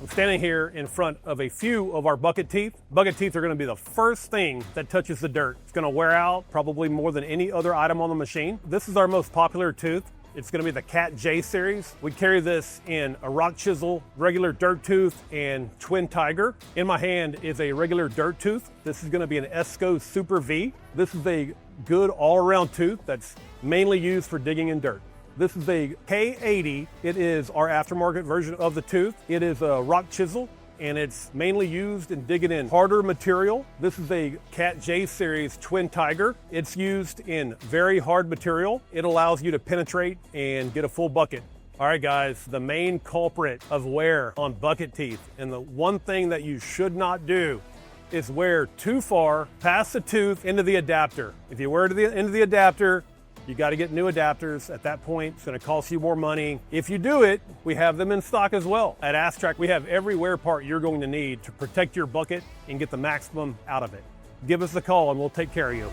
I'm standing here in front of a few of our bucket teeth. Bucket teeth are going to be the first thing that touches the dirt. It's going to wear out probably more than any other item on the machine. This is our most popular tooth. It's going to be the Cat J series. We carry this in a rock chisel, regular dirt tooth, and twin tiger. In my hand is a regular dirt tooth. This is going to be an Esco Super V. This is a good all-around tooth that's mainly used for digging in dirt. This is a K80. It is our aftermarket version of the tooth. It is a rock chisel, and it's mainly used in digging in harder material. This is a Cat J series twin tiger. It's used in very hard material. It allows you to penetrate and get a full bucket. All right, guys, the main culprit of wear on bucket teeth, and the one thing that you should not do is wear too far past the tooth into the adapter. If you wear to the end of the adapter, you got to get new adapters. At that point, it's going to cost you more money. If you do it, we have them in stock as well. At Astrak, we have every wear part you're going to need to protect your bucket and get the maximum out of it. Give us a call and we'll take care of you.